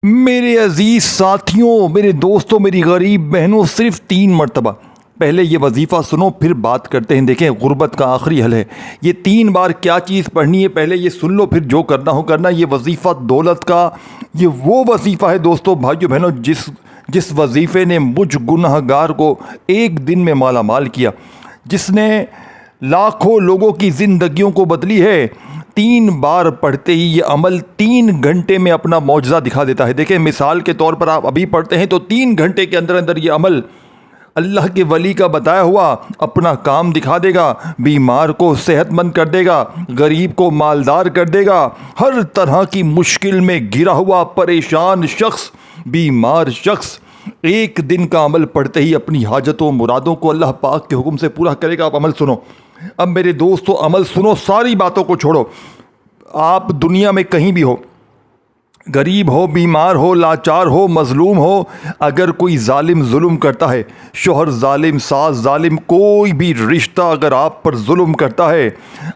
मेरे अजीज़ साथियों, मेरे दोस्तों, मेरी गरीब बहनों, सिर्फ 3 मरतबा पहले ये वजीफ़ा सुनो, फिर बात करते हैं। देखें, गुर्बत का आखिरी हल है। ये 3 बार क्या चीज़ पढ़नी है, पहले ये सुन लो, फिर जो करना हो करना। ये वजीफ़ा दौलत का, ये वो वजीफ़ा है दोस्तों, भाइयों बहनों, जिस वजीफ़े ने मुझ गुनहगार को एक दिन में माला माल किया, जिसने लाखों लोगों की ज़िंदगियों को बदली है। 3 बार पढ़ते ही ये अमल 3 घंटे में अपना मौजज़ा दिखा देता है। देखें, मिसाल के तौर पर आप अभी पढ़ते हैं तो 3 घंटे के अंदर अंदर ये अमल अल्लाह के वली का बताया हुआ अपना काम दिखा देगा। बीमार को सेहतमंद कर देगा, गरीब को मालदार कर देगा, हर तरह की मुश्किल में घिरा हुआ परेशान शख्स, बीमार शख्स एक दिन का अमल पढ़ते ही अपनी हाजतों मुरादों को अल्लाह पाक के हुक्म से पूरा करेगा। आप अमल सुनो। अब मेरे दोस्तों, अमल सुनो, सारी बातों को छोड़ो। आप दुनिया में कहीं भी हो, गरीब हो, बीमार हो, लाचार हो, मजलूम हो, अगर कोई जालिम जुल्म करता है, शोहर जालिम, सास जालिम, कोई भी रिश्ता अगर आप पर जुल्म करता है,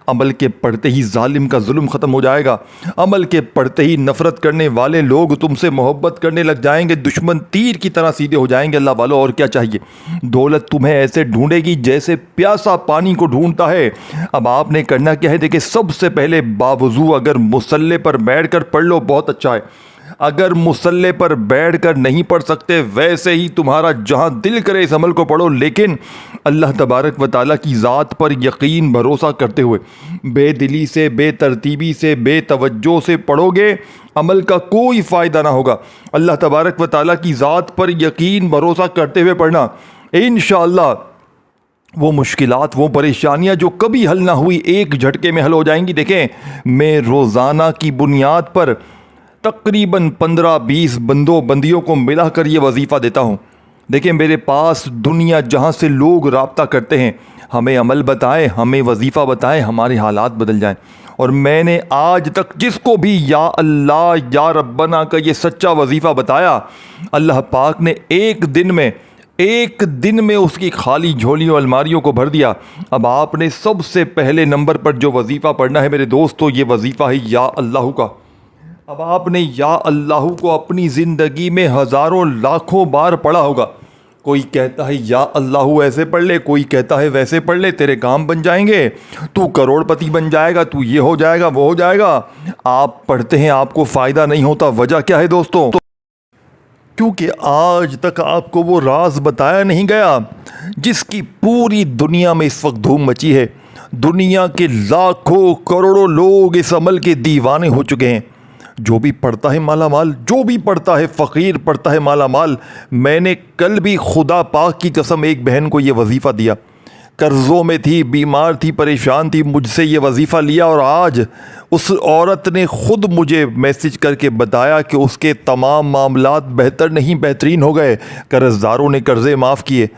अमल के पढ़ते ही जालिम का जुल्म ख़त्म हो जाएगा। अमल के पढ़ते ही नफ़रत करने वाले लोग तुमसे मोहब्बत करने लग जाएंगे, दुश्मन तीर की तरह सीधे हो जाएंगे। अल्लाह वालों, और क्या चाहिए। दौलत तुम्हें ऐसे ढूंढेगी जैसे प्यासा पानी को ढूंढता है। अब आपने करना क्या है, देखिए, सबसे पहले बावजू अगर मुसल्ले पर बैठ कर पढ़ लो, बहुत अच्छा है। अगर मुसल्ले पर बैठकर नहीं पढ़ सकते, वैसे ही तुम्हारा जहां दिल करे इस अमल को पढ़ो, लेकिन अल्लाह तबारक व ताला की ज़ात पर यकीन भरोसा करते हुए बेदिली से, बेतरतीबी से, बेतवज्जो से पढ़ोगे, अमल का कोई फ़ायदा ना होगा। अल्लाह तबारक व ताला की ज़ात पर यकीन भरोसा करते हुए पढ़ना, इंशाअल्लाह वो मुश्किलात, वो परेशानियां जो कभी हल ना हुई, एक झटके में हल हो जाएंगी। देखें, मैं रोज़ाना की बुनियाद पर तकरीबन 15-20 बंदियों को मिलाकर ये वजीफ़ा देता हूँ। देखिए, मेरे पास दुनिया जहाँ से लोग रब्ता करते हैं, हमें अमल बताएं, हमें वजीफ़ा बताएं, हमारे हालात बदल जाएं। और मैंने आज तक जिसको भी या अल्लाह या रब्बना का ये सच्चा वजीफ़ा बताया, अल्लाह पाक ने एक दिन में उसकी खाली झोलियों अलमारियों को भर दिया। अब आपने सबसे पहले नंबर पर जो वजीफ़ा पढ़ना है मेरे दोस्तों, ये वजीफ़ा है या अल्लाह का। अब आपने या अल्लाह को अपनी ज़िंदगी में हज़ारों लाखों बार पढ़ा होगा। कोई कहता है या अल्लाह ऐसे पढ़ ले, कोई कहता है वैसे पढ़ ले, तेरे काम बन जाएंगे, तू करोड़पति बन जाएगा, तू ये हो जाएगा, वो हो जाएगा। आप पढ़ते हैं, आपको फ़ायदा नहीं होता। वजह क्या है दोस्तों? क्योंकि आज तक आपको वो राज बताया नहीं गया जिसकी पूरी दुनिया में इस वक्त धूम मची है। दुनिया के लाखों करोड़ों लोग इस अमल के दीवाने हो चुके हैं। जो भी पढ़ता है माला माल, जो भी पढ़ता है फ़कीर, पढ़ता है माला माल। मैंने कल भी खुदा पाक की कसम एक बहन को ये वजीफ़ा दिया, कर्ज़ों में थी, बीमार थी, परेशान थी, मुझसे ये वजीफ़ा लिया, और आज उस औरत ने ख़ुद मुझे मैसेज करके बताया कि उसके तमाम मामलात बेहतर नहीं, बेहतरीन हो गए। कर्ज़दारों ने कर्ज़े माफ़ किए।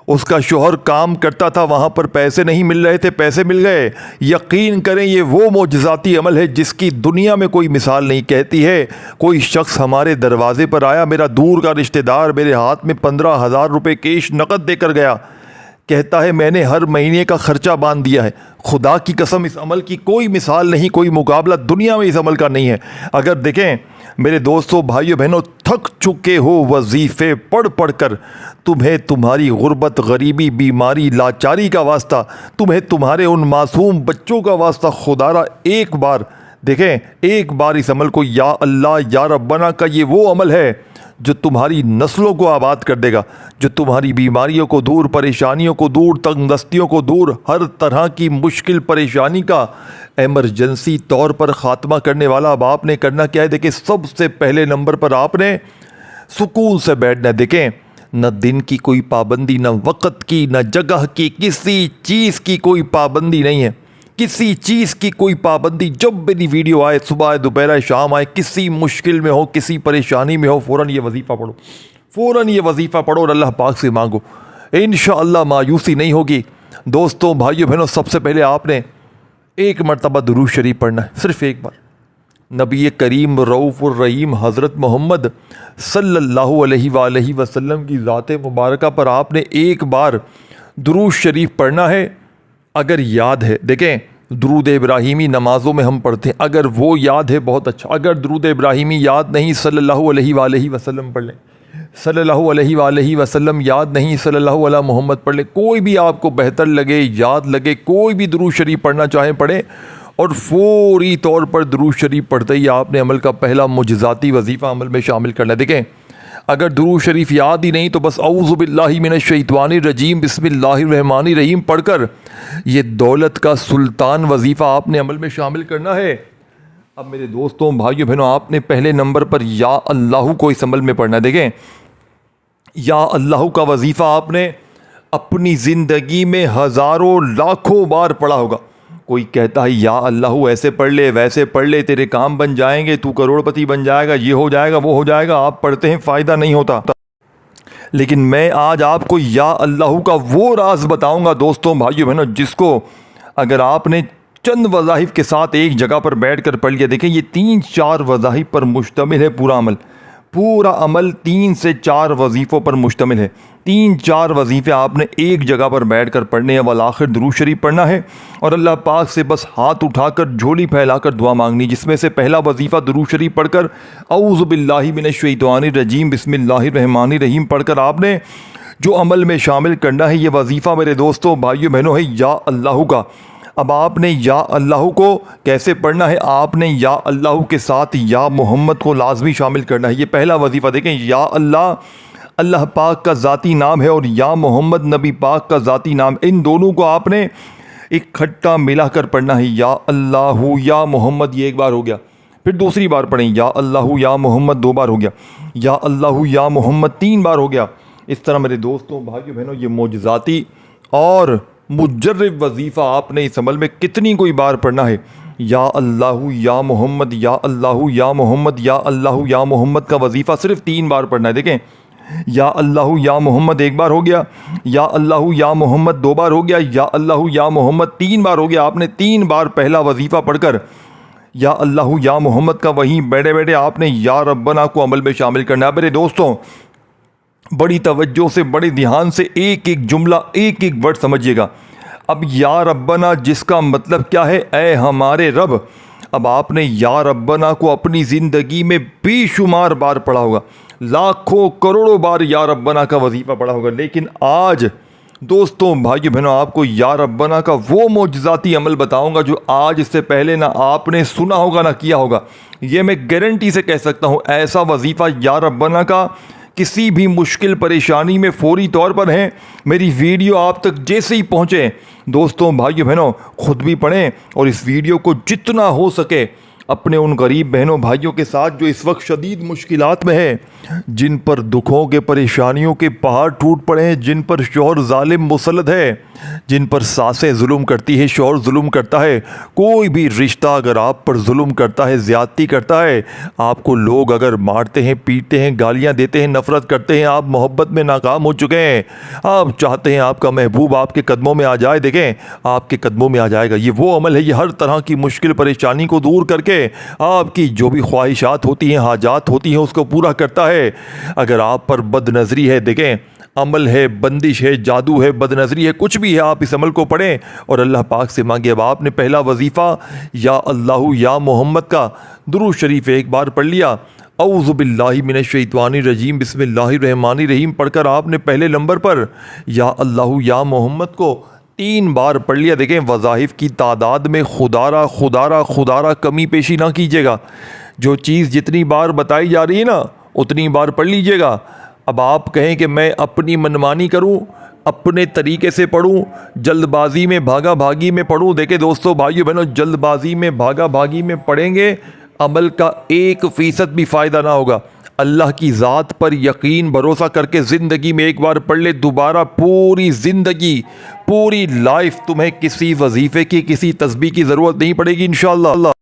उसका शोहर काम करता था, वहाँ पर पैसे नहीं मिल रहे थे, पैसे मिल गए। यकीन करें, ये वो मोजज़ाती अमल है जिसकी दुनिया में कोई मिसाल नहीं। कहती है, कोई शख्स हमारे दरवाज़े पर आया, मेरा दूर का रिश्तेदार, मेरे हाथ में 15,000 रुपये कैश नकद देकर गया। कहता है, मैंने हर महीने का ख़र्चा बांध दिया है। खुदा की कसम, इस अमल की कोई मिसाल नहीं, कोई मुकाबला दुनिया में इस अमल का नहीं है। अगर देखें मेरे दोस्तों, भाइयों बहनों, थक चुके हो वजीफ़े पढ़ पढ़ कर, तुम्हें तुम्हारी गुर्बत, गरीबी, बीमारी, लाचारी का वास्ता, तुम्हें तुम्हारे उन मासूम बच्चों का वास्ता, खुदारा एक बार देखें, एक बार इस अमल को, या अल्लाह या रब्बना का ये वो अमल है जो तुम्हारी नस्लों को आबाद कर देगा, जो तुम्हारी बीमारियों को दूर, परेशानियों को दूर, तंगदस्तियों को दूर, हर तरह की मुश्किल परेशानी का एमरजेंसी तौर पर ख़ात्मा करने वाला। अब आपने करना क्या है, देखिए, सबसे पहले नंबर पर आपने सुकून से बैठना है। देखें, न दिन की कोई पाबंदी, न वक़्त की, न जगह की, किसी चीज़ की कोई पाबंदी नहीं है, किसी चीज़ की कोई पाबंदी। जब मेरी वीडियो आए, सुबह, दोपहर, शाम आए, किसी मुश्किल में हो, किसी परेशानी में हो, फ़ौरन ये वजीफ़ा पढ़ो, फ़ौरन ये वजीफ़ा पढ़ो और अल्लाह पाक से मांगो। इंशाअल्लाह मायूसी नहीं होगी। दोस्तों, भाइयों बहनों, सबसे पहले आपने एक मरतबा दुरूद शरीफ पढ़ना है, सिर्फ़ एक बार। नबी करीम रऊफ़ुर रहीम हज़रत मोहम्मद सल्लल्लाहु अलैहि वसल्लम की ज़ात मुबारका पर आपने एक बार दुरूद शरीफ पढ़ना है। अगर याद है, देखें, दुरूद इब्राहिमी नमाज़ों में हम पढ़ते हैं, अगर वो याद है बहुत अच्छा। अगर दुरूद इब्राहिमी याद नहीं सल्लल्लाहु अलैहि वसल्लम पढ़ लें, सल्लल्लाहु अलैहि वसल्लम याद नहीं सल्लल्लाहु अला मोहम्मद पढ़ लें। कोई भी आपको बेहतर लगे, याद लगे, कोई भी दुरूद शरीफ पढ़ना चाहें पढ़ें, और फौरी तौर पर दुरूद शरीफ पढ़ते ही आपने अमल का पहला मुजज़ाती वजीफ़ा अमल में शामिल करना है। देखें, अगर दुरूद शरीफ याद ही नहीं तो बस औज़ु बिल्लाहि मिनश शैतानिर रजीम बिस्मिल्लाहिर रहमानिर रहीम पढ़कर ये दौलत का सुल्तान वजीफ़ा आपने अमल में शामिल करना है। अब मेरे दोस्तों, भाइयों, बहनों, आपने पहले नंबर पर या अल्लाह को इस अमल में पढ़ना है। देखें, या अल्लाह का वजीफ़ा आपने अपनी ज़िंदगी में हज़ारों लाखों बार पढ़ा होगा। कोई कहता है या अल्लाह ऐसे पढ़ ले, वैसे पढ़ ले, तेरे काम बन जाएंगे, तू करोड़पति बन जाएगा, ये हो जाएगा, वो हो जाएगा। आप पढ़ते हैं, फ़ायदा नहीं होता। लेकिन मैं आज आपको या अल्लाह का वो राज बताऊंगा दोस्तों, भाइयों, बहनों, जिसको अगर आपने चंद वज़ाइफ के साथ एक जगह पर बैठ कर पढ़ लिया। देखें, ये 3-4 वज़ाइफ पर मुश्तमिल है पूरा अमल 3 से 4 वजीफ़ों पर मुश्तमिल है। 3-4 वजीफ़े आपने एक जगह पर बैठ कर पढ़ने हैं। वल आखिर दुरूद शरीफ पढ़ना है और अल्लाह पाक से बस हाथ उठाकर झोली फैलाकर दुआ मांगनी, जिसमें से पहला वजीफ़ा दुरूद शरीफ पढ़कर औज़ु बिल्लाहि मिनश शैतानिर रजीम बिस्मिल्लाहिर रहमानिर रहीम पढ़कर आपने जो अमल में शामिल करना है। ये वजीफ़ा मेरे दोस्तों, भाइयों, बहनों, है या अल्लाह का। अब आपने या अल्लाह को कैसे पढ़ना है? आपने या अल्लाह के साथ या मोहम्मद को लाजमी शामिल करना है। ये पहला वजीफ़ा। देखें, या अल्लाह अल्लाह पाक का ज़ाती नाम है और या मोहम्मद नबी पाक का ज़ाती नाम। इन दोनों को आपने इकट्ठा मिला कर पढ़ना है। या अल्लाह या मोहम्मद, ये एक बार हो गया। फिर दूसरी बार पढ़ें या अल्लाह या मोहम्मद, 2 बार हो गया। या अल्लाह या मोहम्मद 3 बार हो गया। इस तरह मेरे दोस्तों, भाइयों, बहनों, ये मोजज़ाती और मुजर्रिब वजीफ़ा आपने इस अमल में कितनी कोई बार पढ़ना है। या अल्लाह या मोहम्मद, या अल्लाह या मोहम्मद, या अल्लाह या मोहम्मद का वजीफ़ा सिर्फ 3 बार पढ़ना है। देखें, या अल्लाह या मोहम्मद 1 बार हो गया, या अल्लाह या मोहम्मद 2 बार हो गया, या अल्लाह या मोहम्मद 3 बार हो गया। आपने 3 बार पहला वजीफ़ा पढ़कर या अल्लाह या मोहम्मद का वहीं बैठे बैठे आपने या रब्बना को अमल में शामिल करना है। मेरे दोस्तों, बड़ी तवज्जो से, बड़े ध्यान से एक एक जुमला, एक एक वर्ड समझिएगा। अब या रब्बना जिसका मतलब क्या है? ऐ हमारे रब। अब आपने या रब्बना को अपनी ज़िंदगी में बेशुमार बार पढ़ा होगा, लाखों करोड़ों बार या रब्बना का वजीफ़ा पढ़ा होगा। लेकिन आज दोस्तों, भाइयों, बहनों, आपको या रब्बना का वो मोजज़ाती अमल बताऊंगा जो आज इससे पहले ना आपने सुना होगा ना किया होगा। ये मैं गारंटी से कह सकता हूँ। ऐसा वजीफ़ा या रब्बना का किसी भी मुश्किल परेशानी में फौरी तौर पर है। मेरी वीडियो आप तक जैसे ही पहुँचे दोस्तों, भाइयों, बहनों, ख़ुद भी पढ़ें और इस वीडियो को जितना हो सके अपने उन गरीब बहनों भाइयों के साथ जो इस वक्त शदीद मुश्किलात में है, जिन पर दुखों के, परेशानियों के पहाड़ टूट पड़े हैं, जिन पर शौहर जालिम मुसल्लत है, जिन पर सासें जुल्म करती है, शौहर जुल्म करता है। कोई भी रिश्ता अगर आप पर जुल्म करता है, ज़्यादती करता है, आपको लोग अगर मारते हैं, पीटते हैं, गालियाँ देते हैं, नफ़रत करते हैं, आप मोहब्बत में नाकाम हो चुके हैं, आप चाहते हैं आपका महबूब आपके कदमों में आ जाए, देखें, आपके कदमों में आ जाएगा। ये वो अमल है, ये हर तरह की मुश्किल परेशानी को दूर करके आपकी जो भी ख्वाहिशात होती हैं, हाजात होती हैं, उसको पूरा करता है। अगर आप पर बदनज़री है, देखें, अमल है, बंदिश है, जादू है, बदनज़री है, कुछ भी है, आप इस अमल को पढ़ें और अल्लाह पाक से मांगे। अब आपने पहला वजीफ़ा या अल्लाह या मोहम्मद का दुरूद शरीफ एक बार पढ़ लिया, औज़ु बिल्लाहि मिनश शैतानिर रजीम बिस्मिल्लाहिर रहमानिर रहीम पढ़कर आपने पहले नंबर पर या अल्लाह या मोहम्मद को 3 बार पढ़ लिया। देखें, वज़ाइफ की तादाद में खुदारा कमी पेशी ना कीजिएगा। जो चीज़ जितनी बार बताई जा रही है ना, उतनी बार पढ़ लीजिएगा। अब आप कहें कि मैं अपनी मनमानी करूं, अपने तरीके से पढ़ूं, जल्दबाजी में, भागा भागी में पढ़ूं। देखें दोस्तों, भाइयों, बहनों, जल्दबाजी में, भागा भागी में पढ़ेंगे, अमल का 1% भी फ़ायदा ना होगा। अल्लाह की ज़ात पर यकीन भरोसा करके ज़िंदगी में एक बार पढ़ ले, दोबारा पूरी ज़िंदगी, पूरी लाइफ तुम्हें किसी वजीफ़े की, किसी तस्बीह की ज़रूरत नहीं पड़ेगी इंशाअल्लाह।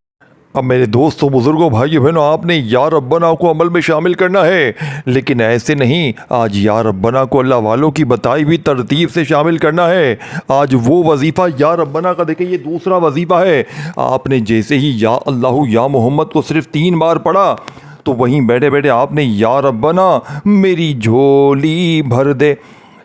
अब मेरे दोस्तों, बुज़ुर्गों, भाइयों, बहनों, आपने या रब्बना को अमल में शामिल करना है, लेकिन ऐसे नहीं। आज या रब्बना को अल्लाह वालों की बताई हुई तरतीब से शामिल करना है। आज वो वजीफ़ा या रब्बना का, देखिए, ये दूसरा वजीफ़ा है। आपने जैसे ही या अल्लाह या मोहम्मद को सिर्फ 3 बार पढ़ा तो वहीं बैठे बैठे आपने या रब्बना मेरी झोली भर दे,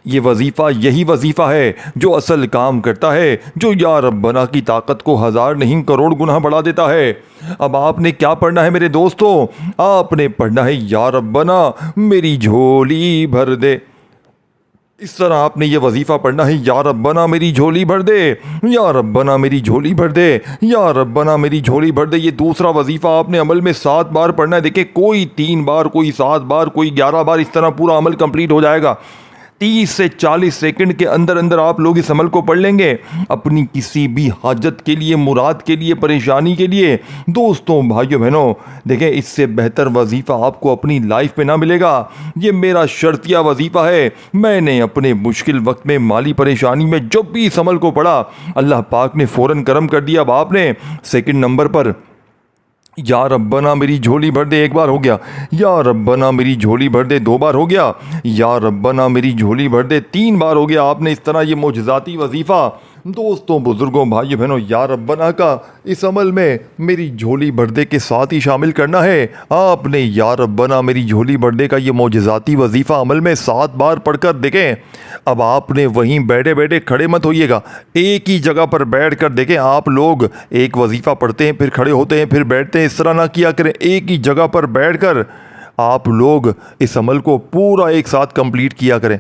ये वजीफ़ा यही वजीफ़ा है जो असल काम करता है, जो या रब्बना की ताकत को हज़ार नहीं करोड़ गुना बढ़ा देता है। अब आपने क्या पढ़ना है मेरे दोस्तों? आपने पढ़ना है या रब्बना मेरी झोली भर दे। इस तरह आपने ये वजीफ़ा पढ़ना है, या रब्बना मेरी झोली भर दे, या रब्बना मेरी झोली भर दे, या रब्बना मेरी झोली भर दे। ये दूसरा वजीफ़ा आपने अमल में 7 बार पढ़ना है। देखिए, कोई 3 बार, कोई 7 बार, कोई 11 बार, इस तरह पूरा अमल कंप्लीट हो जाएगा। 30 से 40 सेकंड के अंदर अंदर आप लोग इस अमल को पढ़ लेंगे। अपनी किसी भी हाजत के लिए, मुराद के लिए, परेशानी के लिए, दोस्तों, भाइयों, बहनों, देखें, इससे बेहतर वजीफ़ा आपको अपनी लाइफ में ना मिलेगा। ये मेरा शर्तिया वजीफ़ा है। मैंने अपने मुश्किल वक्त में, माली परेशानी में जब भी इस अमल को पढ़ा, अल्लाह पाक ने फ़ौरन करम कर दिया। अब आपने सेकंड नंबर पर या रब्बना मेरी झोली भर दे 1 बार हो गया, या रब्बना मेरी झोली भर दे 2 बार हो गया, या रब्बना मेरी झोली भर दे 3 बार हो गया। आपने इस तरह ये मोजज़ाती वजीफ़ा, दोस्तों, बुज़ुर्गों, भाइयों, बहनों, या रब्बना का इस अमल में मेरी झोली भर दे के साथ ही शामिल करना है। आपने या रब्बना मेरी झोली भर दे का ये मोजज़ाती वजीफ़ा अमल में 7 बार पढ़कर देखें। अब आपने वहीं बैठे बैठे खड़े मत होइएगा, एक ही जगह पर बैठ कर देखें। आप लोग एक वजीफ़ा पढ़ते हैं, फिर खड़े होते हैं, फिर बैठते हैं, इस तरह ना किया करें। एक ही जगह पर बैठ कर आप लोग इस अमल को पूरा एक साथ कंप्लीट किया करें।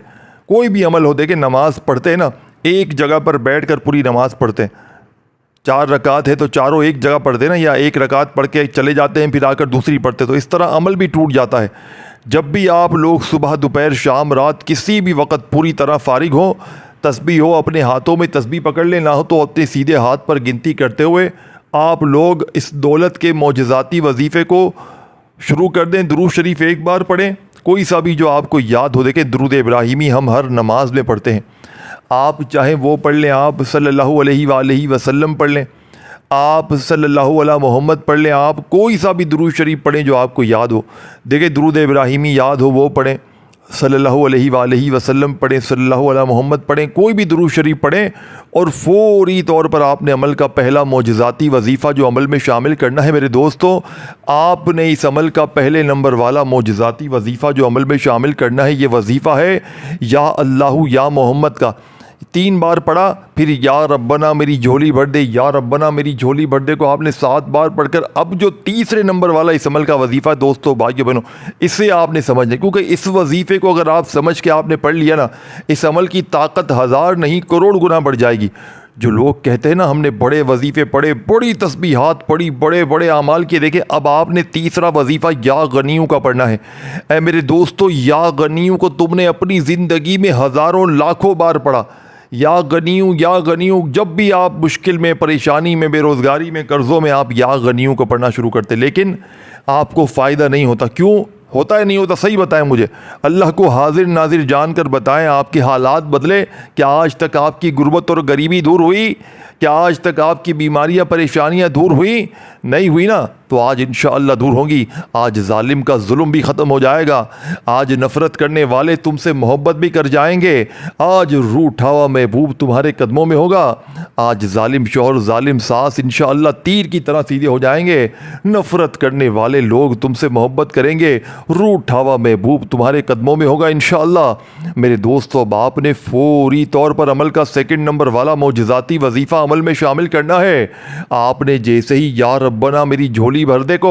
कोई भी अमल हो, देखें, नमाज पढ़ते हैं ना, एक जगह पर बैठकर पूरी नमाज पढ़ते हैं। 4 रकात है तो चारों एक जगह पढ़ते हैं ना, या एक रकात पढ़ के चले जाते हैं, फिर आकर दूसरी पढ़ते, तो इस तरह अमल भी टूट जाता है। जब भी आप लोग सुबह, दोपहर, शाम, रात, किसी भी वक्त पूरी तरह फारिग हो, तस्बीह हो, अपने हाथों में तस्बीह पकड़ लें, ना हो तो अपने सीधे हाथ पर गिनती करते हुए आप लोग इस दौलत के मोजज़ाती वजीफ़े को शुरू कर दें। दुरूद शरीफ 1 बार पढ़ें, कोई सा भी जो आपको याद हो। देखें, दुरूद इब्राहिमी हम हर नमाज में पढ़ते हैं। आप चाहें वो पढ़ लें, आप सल्लल्लाहु अलैहि वसल्लम पढ़ लें, आप सल्लल्लाहु अला मोहम्मद पढ़ लें, आप कोई सा भी दुरूद शरीफ पढ़ें जो आपको याद हो। देखिए, दुरूद इब्राहिमी याद हो वो पढ़ें, सल्लल्लाहु अलैहि वसल्लम पढ़ें, सल्लल्लाहु अला मोहम्मद पढ़ें, कोई भी दुरूद शरीफ पढ़ें, और फौरी तौर पर आपने अमल का पहला मोजज़ाती वजीफ़ा जो अमल में शामिल करना है मेरे दोस्तों, आपने इस अमल का पहले नंबर वाला मोजज़ाती वजीफ़ा जो अमल में शामिल करना है, ये वजीफ़ा है या अल्लाहु या मोहम्मद का। 3 बार पढ़ा, फिर या रब्बना मेरी झोली भर दे, या रब्बना मेरी झोली भर दे को आपने 7 बार पढ़कर अब जो तीसरे नंबर वाला इस अमल का वजीफ़ा, दोस्तों, भाइयों, बहनों, इसे आपने समझना, क्योंकि इस वजीफ़े को अगर आप समझ के आपने पढ़ लिया ना, इस अमल की ताकत 1000 नहीं करोड़ गुना बढ़ जाएगी। जो लोग कहते हैं ना, हमने बड़े वजीफ़े पढ़े, बड़ी तस्बीहात पढ़ी, बड़े बड़े आमाल किए, देखे, अब आपने तीसरा वजीफ़ा या गनियों का पढ़ना है। ऐ मेरे दोस्तों, या गनियों को तुमने अपनी ज़िंदगी में हज़ारों लाखों बार पढ़ा। या गनियों, जब भी आप मुश्किल में, परेशानी में, बेरोज़गारी में, कर्ज़ों में, आप या गनियों को पढ़ना शुरू करते, लेकिन आपको फ़ायदा नहीं होता। क्यों होता है नहीं होता? सही बताएं मुझे, अल्लाह को हाजिर नाजिर जानकर बताएं। आपके हालात बदले? क्या आज तक आपकी गुर्बत और गरीबी दूर हुई? क्या आज तक आपकी बीमारियां, परेशानियां दूर हुई? नहीं हुई ना, तो आज इंशाअल्लाह दूर होंगी। आज जालिम का जुल्म भी ख़त्म हो जाएगा। आज नफ़रत करने वाले तुमसे मोहब्बत भी कर जाएंगे। आज रूठा हुआ महबूब तुम्हारे कदमों में होगा। आज जालिम शौहर, जालिम सास इंशाअल्लाह तीर की तरह सीधे हो जाएंगे। नफ़रत करने वाले लोग तुमसे मोहब्बत करेंगे। रूठा हुआ महबूब तुम्हारे कदमों में होगा इंशाअल्लाह। मेरे दोस्तों, अब आपने फौरी तौर पर अमल का सेकंड नंबर वाला मोजज़ाती वजीफ़ा अमल में शामिल करना है। आपने जैसे ही या रब्बना मेरी झोली भर दे को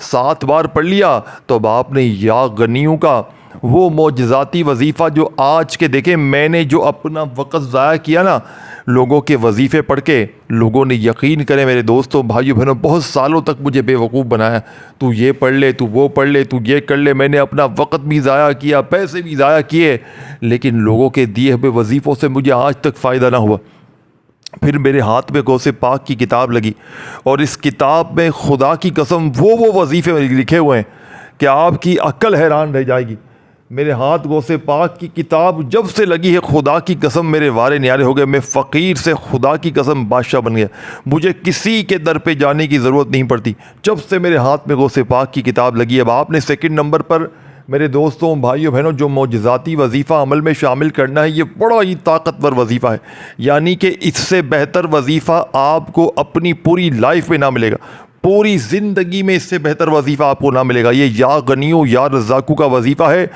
7 बार पढ़ लिया, तो अब आपने या गनियों का वो मोजज़ाती वजीफ़ा जो आज के, देखें, मैंने जो अपना वक़्त ज़ाया किया ना लोगों के वजीफ़े पढ़ के, लोगों ने, यकीन करें मेरे दोस्तों, भाइयों, बहनों, बहुत सालों तक मुझे बेवकूफ़ बनाया। तू ये पढ़ ले, तू वो पढ़ ले, तू ये कर ले। मैंने अपना वक़्त भी ज़ाया किया, पैसे भी ज़ाया किए, लेकिन लोगों के दिए हुए वजीफ़ों से मुझे आज तक फ़ायदा ना हुआ। फिर मेरे हाथ में गौसे पाक की किताब लगी, और इस किताब में खुदा की कसम वो वजीफ़े लिखे हुए हैं कि आपकी अक्ल हैरान रह जाएगी। मेरे हाथ गौसे पाक की किताब जब से लगी है, खुदा की कसम मेरे वारे न्यारे हो गए। मैं फ़कीर से खुदा की कसम बादशाह बन गया। मुझे किसी के दर पे जाने की ज़रूरत नहीं पड़ती जब से मेरे हाथ में गौसे पाक की किताब लगी है। अब आपने सेकंड नंबर पर मेरे दोस्तों, भाइयों, बहनों, जो मोजज़ाती वजीफ़ा अमल में शामिल करना है, ये बड़ा ही ताकतवर वजीफ़ा है। यानी कि इससे बेहतर वजीफ़ा आपको अपनी पूरी लाइफ में ना मिलेगा। पूरी ज़िंदगी में इससे बेहतर वजीफ़ा आपको ना मिलेगा। ये या गनियो या रज़ाकू का वजीफ़ा है,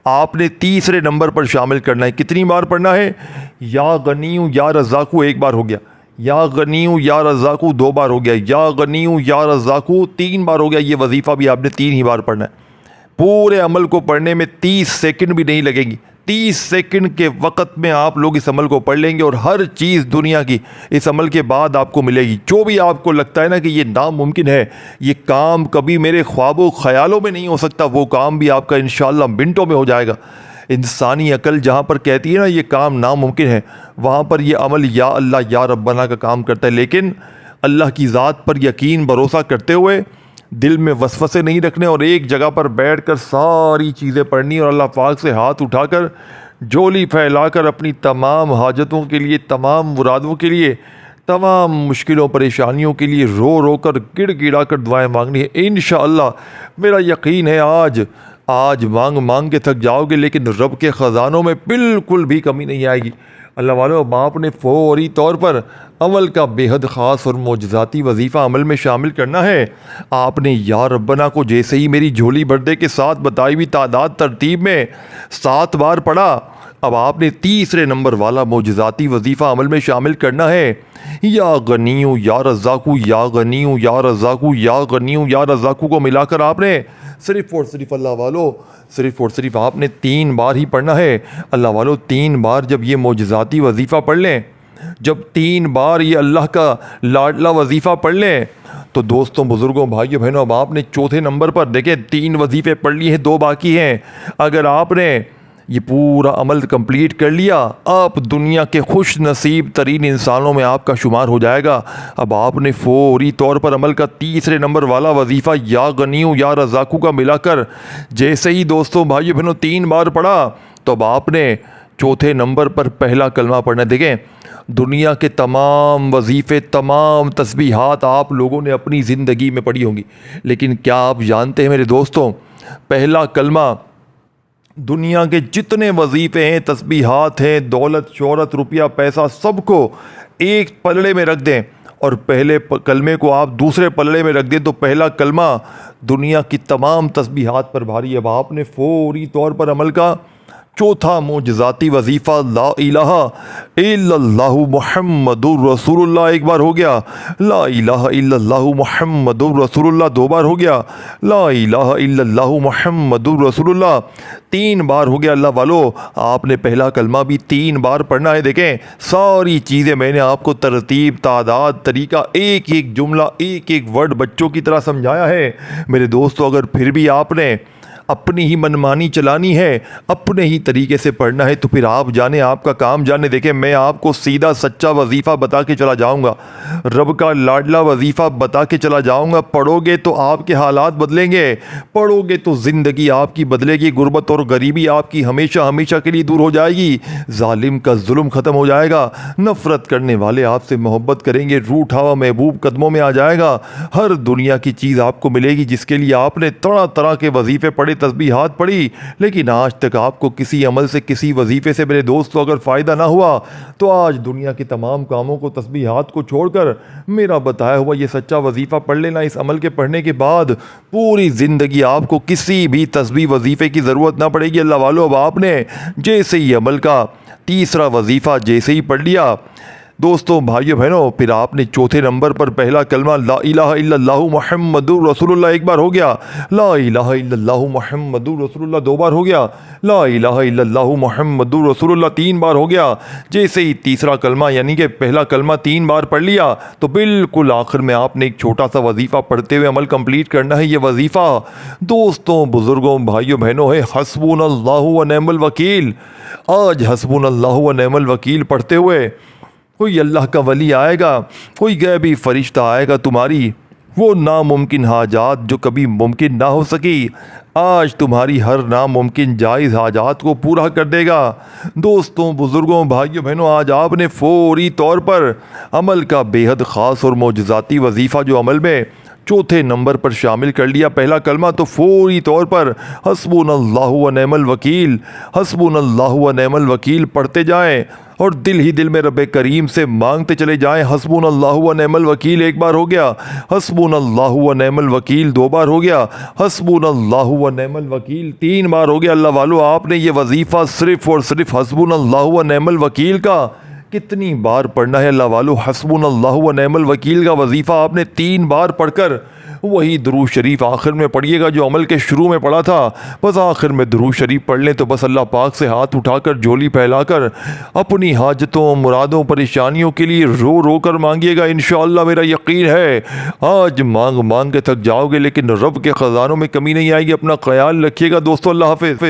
आपने तीसरे नंबर पर शामिल करना है। कितनी बार पढ़ना है? या गनियो या रज़ाकू एक बार हो गया, या गनियो या रज़ाकू दो बार हो गया, या गनियो या रज़ाकू तीन बार हो गया। ये वजीफ़ा भी आपने तीन ही बार पढ़ना है। पूरे अमल को पढ़ने में 30 सेकंड भी नहीं लगेंगी। 30 सेकंड के वक़्त में आप लोग इस अमल को पढ़ लेंगे और हर चीज़ दुनिया की इस अमल के बाद आपको मिलेगी। जो भी आपको लगता है ना कि ये नामुमकिन है, ये काम कभी मेरे ख्वाबों ख्यालों में नहीं हो सकता, वो काम भी आपका इंशाअल्लाह मिनटों में हो जाएगा। इंसानी अकल जहाँ पर कहती है ना ये काम नामुमकिन है, वहाँ पर ये अमल या अल्लाह या रब्बना का काम करता है। लेकिन अल्लाह की ज़ात पर यकीन भरोसा करते हुए दिल में वसवसे नहीं रखने और एक जगह पर बैठकर सारी चीज़ें पढ़नी और अल्लाह पाक से हाथ उठाकर झोली फैलाकर अपनी तमाम हाजतों के लिए, तमाम मुरादों के लिए, तमाम मुश्किलों परेशानियों के लिए रो रो कर गिड़गिड़ा कर दुआएं मांगनी है। इंशाअल्लाह मेरा यकीन है आज मांग मांग के थक जाओगे, लेकिन रब के ख़जानों में बिल्कुल भी कमी नहीं आएगी। अल्लाह वालों, अब आपने फौरी तौर पर अमल का बेहद ख़ास और मोजज़ाती वजीफ़ा अमल में शामिल करना है। आपने या रब्बना को जैसे ही मेरी झोली भरने के साथ बताई हुई तादाद तरतीब में 7 बार पढ़ा, अब आपने तीसरे नंबर वाला मोजज़ाती वजीफ़ा अमल में शामिल करना है। या गनियो या रज़ाकू, या गनियो या रज़ाकू, या गनियो या रज़ाकू को मिलाकर आपने सिर्फ़ और सिर्फ अल्लाह वालों, सिर्फ़ और सिर्फ आपने 3 बार ही पढ़ना है। अल्लाह वालों, 3 बार जब ये मोजज़ाती वजीफ़ा पढ़ लें, जब 3 बार ये अल्लाह का लाडला वजीफ़ा पढ़ लें, तो दोस्तों, बुज़ुर्गों, भाइयों बहनों, अब आपने चौथे नंबर पर देखें 3 वजीफ़े पढ़ लिए हैं, 2 बाकी हैं। अगर आपने ये पूरा अमल कंप्लीट कर लिया, आप दुनिया के खुश नसीब तरीन इंसानों में आपका शुमार हो जाएगा। अब आपने फौरी तौर पर अमल का तीसरे नंबर वाला वजीफ़ा या गनियो या रज़ाकू का मिलाकर जैसे ही दोस्तों, भाइयों बहनों, 3 बार पढ़ा, तो अब आपने चौथे नंबर पर पहला कलमा पढ़ना। देखें, दुनिया के तमाम वजीफ़े, तमाम तस्बीहात आप लोगों ने अपनी ज़िंदगी में पढ़ी होंगी, लेकिन क्या आप जानते हैं मेरे दोस्तों, पहला कलमा दुनिया के जितने वजीफ़े हैं, तस्बीहात हैं, दौलत, शोहरत, रुपया, पैसा, सबको एक पलड़े में रख दें और पहले कलमे को आप दूसरे पलड़े में रख दें, तो पहला कलमा दुनिया की तमाम तस्बीहात पर भारी है। अब आपने फौरी तौर पर अमल का चौथा मोजज़ाती वजीफ़ा ला इलाहा इल्लल्लाहु मुहम्मदुर रसूलुल्लाह एक बार हो गया, ला इलाहा इल्लल्लाहु मुहम्मदुर रसूलुल्लाह 2 बार हो गया, ला इलाहा इल्लल्लाहु मुहम्मदुर रसूलुल्लाह 3 बार हो गया। अल्लाह वालों, आपने पहला कलमा भी 3 बार पढ़ना है। देखें, सारी चीज़ें मैंने आपको तरतीब, तादाद, तरीका, एक एक जुमला, एक एक वर्ड बच्चों की तरह समझाया है। मेरे दोस्तों, अगर फिर भी आपने अपनी ही मनमानी चलानी है, अपने ही तरीके से पढ़ना है, तो फिर आप जाने, आपका काम जाने। देखें, मैं आपको सीधा सच्चा वजीफ़ा बता के चला जाऊंगा, रब का लाडला वजीफ़ा बता के चला जाऊंगा। पढ़ोगे तो आपके हालात बदलेंगे, पढ़ोगे तो ज़िंदगी आपकी बदलेगी, गुर्बत और गरीबी आपकी हमेशा हमेशा के लिए दूर हो जाएगी, जालिम का जुल्म ख़त्म हो जाएगा, नफ़रत करने वाले आपसे मोहब्बत करेंगे, रूठा हुआ महबूब कदमों में आ जाएगा। हर दुनिया की चीज़ आपको मिलेगी जिसके लिए आपने तरह तरह के वजीफ़े पढ़े, तस्बीहात पढ़ी, लेकिन आज तक आपको किसी अमल से, किसी वजीफ़े से मेरे दोस्तों अगर फ़ायदा ना हुआ, तो आज दुनिया के तमाम कामों को, तस्बीहात को छोड़कर मेरा बताया हुआ ये सच्चा वजीफ़ा पढ़ लेना। इस अमल के पढ़ने के बाद पूरी ज़िंदगी आपको किसी भी तस्बीह वजीफ़े की ज़रूरत ना पड़ेगी। अल्लाह वालों, अब आपने जैसे ही अमल का तीसरा वजीफ़ा जैसे ही पढ़ लिया, दोस्तों, भाइयों बहनों, फिर आपने चौथे नंबर पर पहला कलमा ला इलाहा इल्लल्लाहु मुहम्मदुर रसूलुल्लाह एक बार हो गया, ला इलाहा इल्लल्लाहु मुहम्मदुर रसूलुल्लाह 2 बार हो गया, ला इलाहा इल्लल्लाहु मुहम्मदुर रसूलुल्लाह 3 बार हो गया। जैसे ही तीसरा कलमा यानी कि पहला कलमा 3 बार पढ़ लिया, तो बिल्कुल आखिर में आपने एक छोटा सा वजीफ़ा पढ़ते हुए अमल कंप्लीट करना है। ये वजीफ़ा दोस्तों, बुज़ुर्गों, भाइयों बहनों है हस्बुनल्लाहु व निअमल वकील। आज हस्बुनल्लाहु व निअमल वकील पढ़ते हुए कोई अल्लाह का वली आएगा, कोई गैबी फरिश्ता आएगा, तुम्हारी वो नामुमकिन हाजात जो कभी मुमकिन ना हो सकी, आज तुम्हारी हर नामुमकिन जायज़ हाजात को पूरा कर देगा। दोस्तों, बुज़ुर्गों, भाइयों बहनों, आज आपने फौरी तौर पर अमल का बेहद ख़ास और मोजज़ाती वजीफ़ा जो अमल में चौथे नंबर पर शामिल कर लिया, पहला कलमा, तो फौरी तौर पर हस्बुनल्लाहु व निअमल वकील, हस्बुनल्लाहु व निअमल वकील पढ़ते जाएं और दिल ही दिल में रब करीम से मांगते चले जाएं। हस्बुनल्लाहु व निअमल वकील एक बार हो गया, हस्बुनल्लाहु व निअमल वकील 2 बार हो गया, हस्बुनल्लाहु व निअमल वकील 3 बार हो गया। अल्लाह वालों, आपने ये वजीफ़ा सिर्फ़ और सिर्फ हस्बुनल्लाहु व निअमल वकील का कितनी बार पढ़ना है अल्लाह वालों? हस्बुनल्लाहु व निअमल वकील का वजीफ़ा आपने 3 बार पढ़कर वही दुरूद शरीफ आखिर में पढ़िएगा जो अमल के शुरू में पढ़ा था। बस आखिर में दुरूद शरीफ पढ़ लें तो बस अल्लाह पाक से हाथ उठाकर झोली फैलाकर अपनी हाजतों, मुरादों, परेशानियों के लिए रो रो कर मांगिएगा। इंशाअल्लाह मेरा यकीन है आज मांग मांग के थक जाओगे, लेकिन रब के ख़ज़ानों में कमी नहीं आएगी। अपना ख्याल रखिएगा दोस्तों, अल्लाह हाफ़िज़।